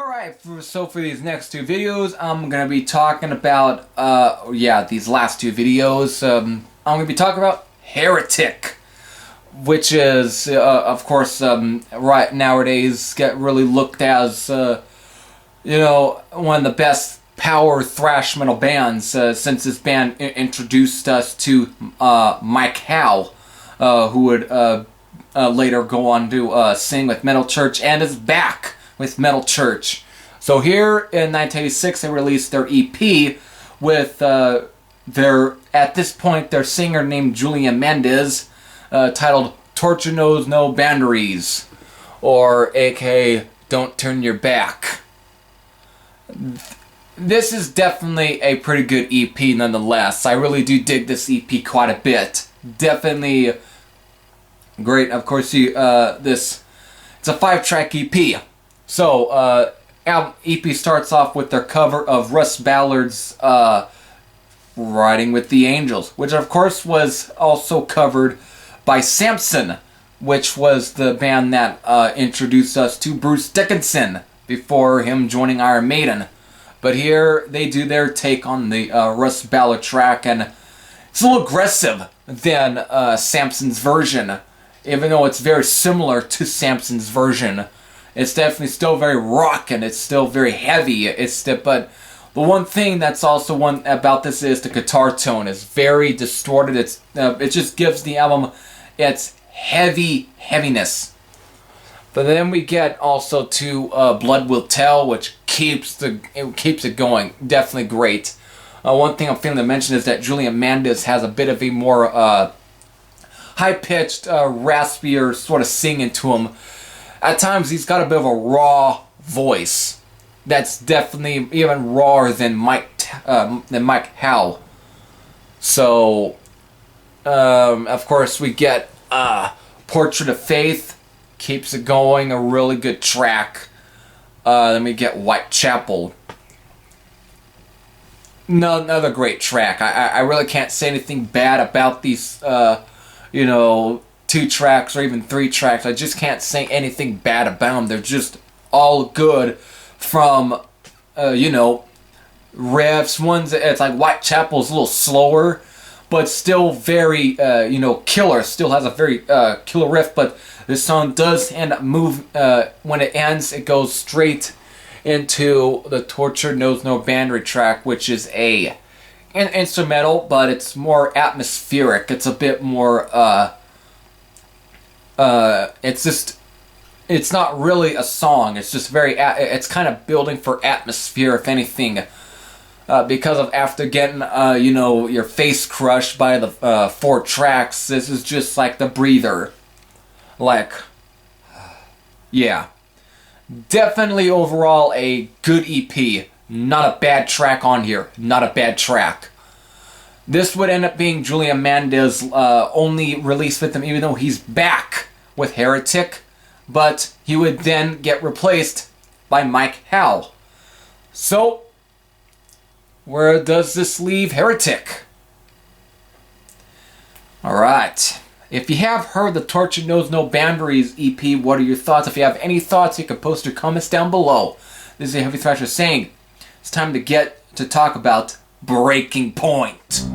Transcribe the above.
Alright, so for these next two videos, I'm going to be talking about, these last two videos, I'm going to be talking about Heretic, which is, of course, right nowadays get really looked as, one of the best power thrash metal bands, since this band introduced us to Mike Howe, who would later go on to sing with Metal Church, and is back with Metal Church. So here in 1986 they released their EP with at this point, their singer named Julia Mendez, titled Torture Knows No Boundaries, or aka Don't Turn Your Back. This is definitely a pretty good EP nonetheless. I really do dig this EP quite a bit. Definitely great. Of course, it's a 5-track EP. So, EP starts off with their cover of Russ Ballard's Riding with the Angels, which of course was also covered by Samson, which was the band that introduced us to Bruce Dickinson before him joining Iron Maiden. But here they do their take on the Russ Ballard track, and it's a little aggressive than Samson's version, even though it's very similar to Samson's version. It's definitely still very rock, and it's still very heavy. But the one thing that's also about this is the guitar tone is very distorted. It just gives the album its heaviness. But then we get also to Blood Will Tell, which keeps it going. Definitely great. One thing I'm failing to mention is that Julia Mendez has a bit of a more high-pitched, raspier sort of singing to him. At times, he's got a bit of a raw voice that's definitely even rawer than Mike Howe. So, of course, we get Portrait of Faith, keeps it going, a really good track. Then we get Whitechapel. Another great track. I really can't say anything bad about these, 2 tracks or even 3 tracks. I just can't say anything bad about them. They're just all good from, riffs. It's like Whitechapel's a little slower, but still very, killer. Still has a very killer riff, but this song does end up when it ends, it goes straight into the Torture Knows No Boundary track, which is an instrumental, but it's more atmospheric. It's a bit more, it's not really a song. It's just it's kind of building for atmosphere, if anything. Because of after getting, your face crushed by the 4 tracks, this is just like the breather. Yeah. Definitely overall a good EP. Not a bad track on here. Not a bad track. This would end up being Julia Mendez's only release with them, even though he's back with Heretic, but he would then get replaced by Mike Howe. So, where does this leave Heretic? Alright. If you have heard the Torture Knows No Boundaries EP, what are your thoughts? If you have any thoughts, you can post your comments down below. This is a Heavy Thrasher saying, it's time to talk about Breaking Point.